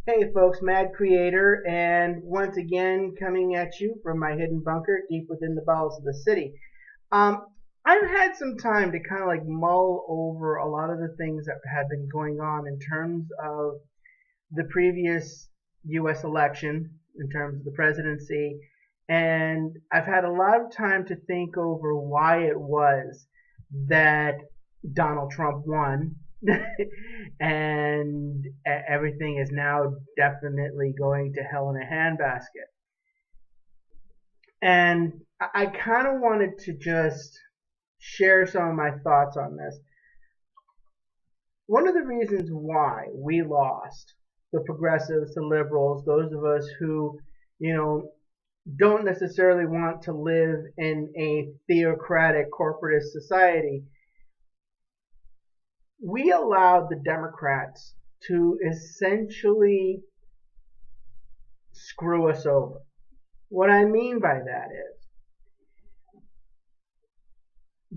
Hey folks, Mad Creator, and once again coming at you from my hidden bunker deep within the bowels of the city. Um, I've had some time to kind of like mull over a lot of the things that have been going on in terms of the previous U.S. election, in terms of the presidency, and I've had a lot of time to think over why it was that Donald Trump won. And everything is now definitely going to hell in a handbasket. And I kind of wanted to just share some of my thoughts on this. One of the reasons why we lost, the progressives, the liberals, those of us who, you know, don't necessarily want to live in a theocratic corporatist society, we allowed the Democrats to essentially screw us over. What I mean by that is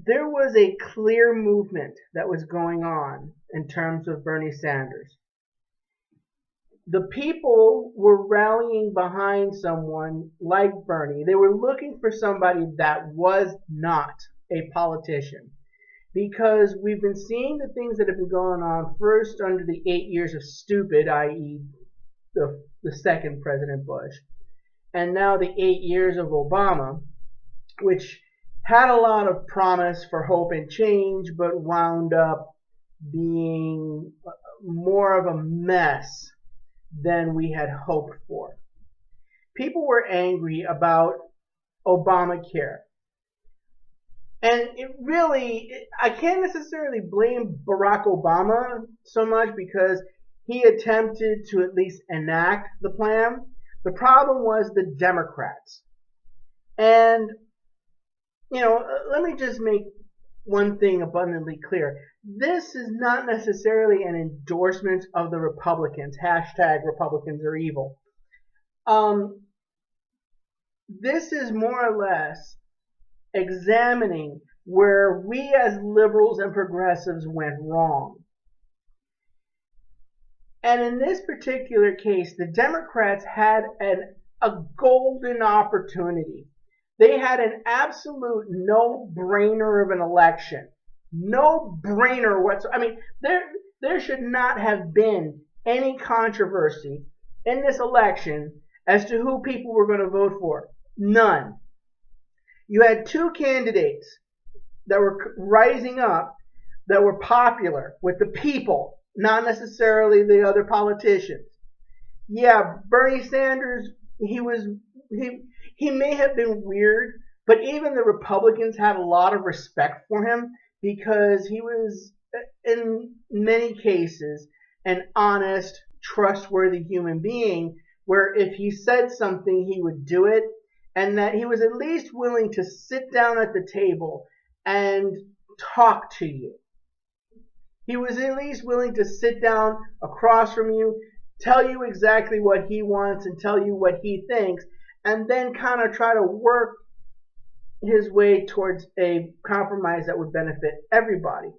there was a clear movement that was going on in terms of Bernie Sanders. The people were rallying behind someone like Bernie. They were looking for somebody that was not a politician, because we've been seeing the things that have been going on first under the 8 years of stupid, i.e. the second President Bush, and now the 8 years of Obama, which had a lot of promise for hope and change, but wound up being more of a mess than we had hoped for. People were angry about Obamacare. And it really, I can't necessarily blame Barack Obama so much because he attempted to at least enact the plan. The problem was the Democrats. And, let me just make one thing abundantly clear. This is not necessarily an endorsement of the Republicans. Hashtag Republicans are evil. This is more or less examining where we as liberals and progressives went wrong. And in this particular case, the Democrats had a golden opportunity. They had an absolute no-brainer of an election. No-brainer whatsoever. I mean, there should not have been any controversy in this election as to who people were going to vote for. None. You had two candidates that were rising up that were popular with the people, not necessarily the other politicians. Yeah, Bernie Sanders, he may have been weird, but even the Republicans had a lot of respect for him because he was, in many cases, an honest, trustworthy human being where if he said something, he would do it, and that he was at least willing to sit down at the table and talk to you. He was at least willing to sit down across from you, tell you exactly what he wants and tell you what he thinks, and then kind of try to work his way towards a compromise that would benefit everybody.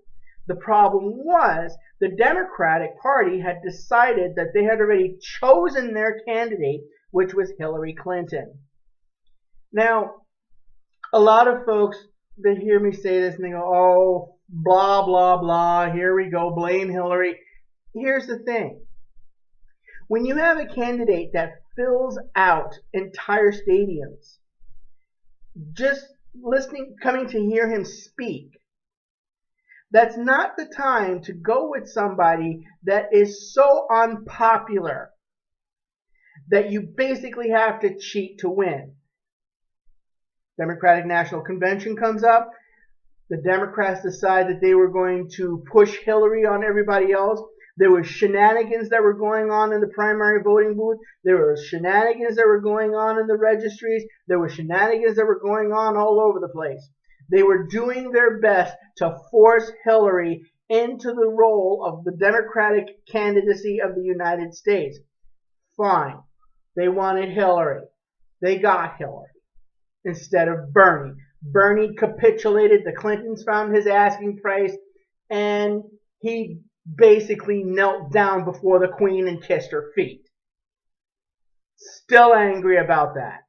The problem was the Democratic Party had decided that they had already chosen their candidate, which was Hillary Clinton. Now, a lot of folks, they hear me say this and they go, oh, blah, blah, blah, here we go, blame Hillary. Here's the thing. When you have a candidate that fills out entire stadiums, just coming to hear him speak, that's not the time to go with somebody that is so unpopular that you basically have to cheat to win. Democratic National Convention comes up. The Democrats decide that they were going to push Hillary on everybody else. There were shenanigans that were going on in the primary voting booth. There were shenanigans that were going on in the registries. There were shenanigans that were going on all over the place. They were doing their best to force Hillary into the role of the Democratic candidacy of the United States. Fine. They wanted Hillary. They got Hillary instead of Bernie. Bernie capitulated. The Clintons found his asking price, and he basically knelt down before the Queen and kissed her feet. Still angry about that.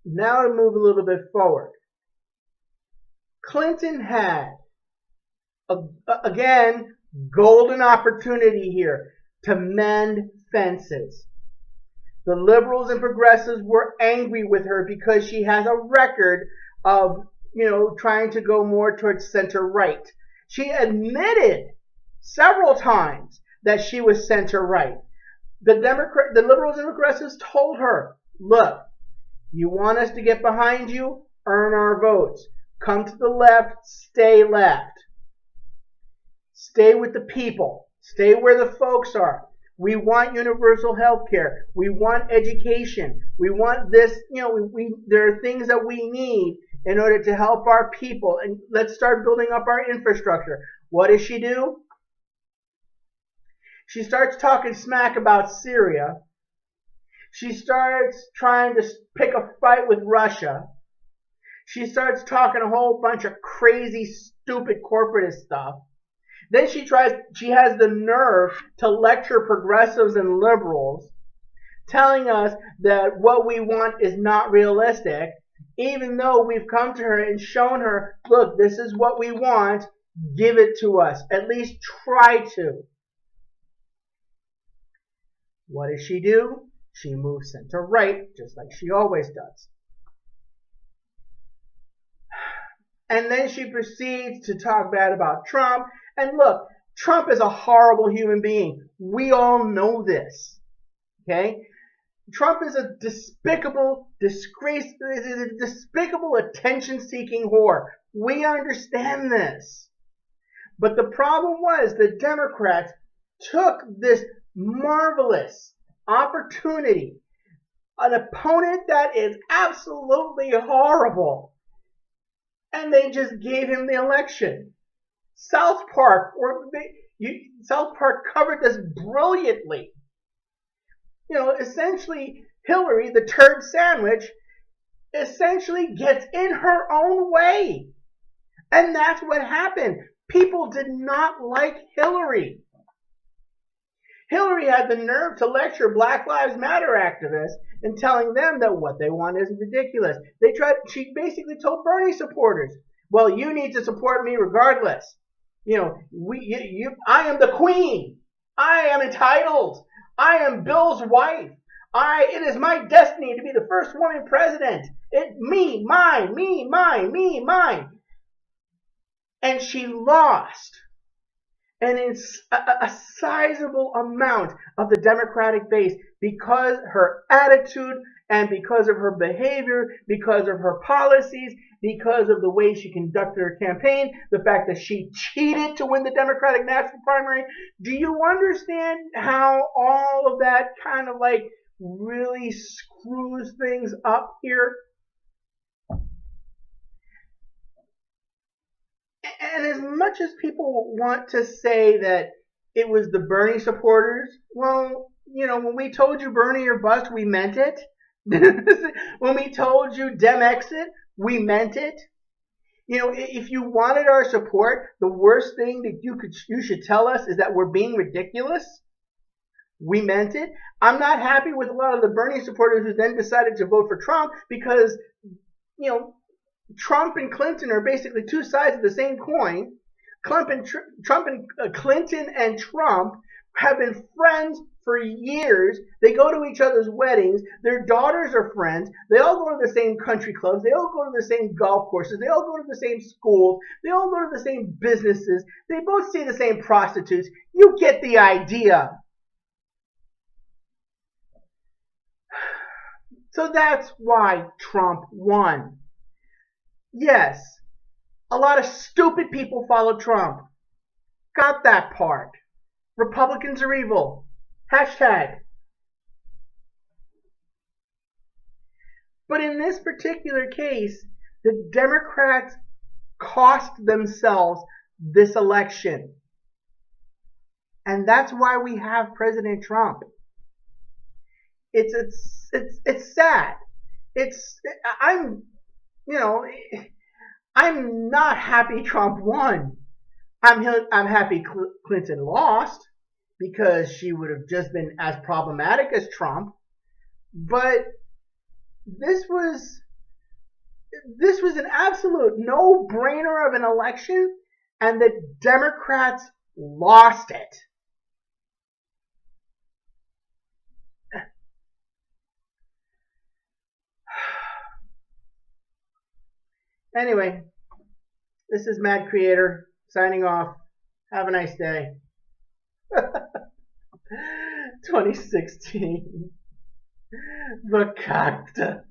Now to move a little bit forward. Clinton had, again, golden opportunity here to mend fences. The liberals and progressives were angry with her because she has a record of, trying to go more towards center right. She admitted several times that she was center right. The liberals and progressives told her, look, you want us to get behind you? Earn our votes. Come to the left, stay left. Stay with the people. Stay where the folks are. We want universal health care. We want education. We want this, there are things that we need in order to help our people. And let's start building up our infrastructure. What does she do? She starts talking smack about Syria. She starts trying to pick a fight with Russia. She starts talking a whole bunch of crazy, stupid corporatist stuff. Then she has the nerve to lecture progressives and liberals, telling us that what we want is not realistic, even though we've come to her and shown her, look, this is what we want, give it to us. At least try to. What does she do? She moves center right, just like she always does. And then she proceeds to talk bad about Trump. And look, Trump is a horrible human being. We all know this. Okay? Trump is a despicable, despicable attention-seeking whore. We understand this. But the problem was the Democrats took this marvelous opportunity, an opponent that is absolutely horrible, and they just gave him the election. South Park covered this brilliantly. Essentially, Hillary, the turd sandwich, essentially gets in her own way. And that's what happened. People did not like Hillary. Hillary had the nerve to lecture Black Lives Matter activists and telling them that what they want is ridiculous. She basically told Bernie supporters, well, you need to support me regardless. I am the queen. I am entitled. I am Bill's wife. It is my destiny to be the first woman president. Me, mine. And she lost. And it's a sizable amount of the Democratic base because her attitude and because of her behavior, because of her policies, because of the way she conducted her campaign, the fact that she cheated to win the Democratic national primary. Do you understand how all of that kind of really screws things up here? And as much as people want to say that it was the Bernie supporters, well, when we told you Bernie or bust, we meant it. When we told you Dem exit, we meant it. If you wanted our support, the worst thing that you should tell us is that we're being ridiculous. We meant it. I'm not happy with a lot of the Bernie supporters who then decided to vote for Trump because, Trump and Clinton are basically two sides of the same coin. Clinton and Trump have been friends for years. They go to each other's weddings. Their daughters are friends. They all go to the same country clubs. They all go to the same golf courses. They all go to the same schools. They all go to the same businesses. They both see the same prostitutes. You get the idea. So that's why Trump won. Yes, a lot of stupid people follow Trump. Got that part. Republicans are evil. Hashtag. But in this particular case, the Democrats cost themselves this election. And that's why we have President Trump. It's sad. I'm not happy Trump won. I'm happy Clinton lost because she would have just been as problematic as Trump. But this was an absolute no-brainer of an election, and the Democrats lost it. Anyway, this is Mad Creator signing off. Have a nice day. 2016. Bekannte.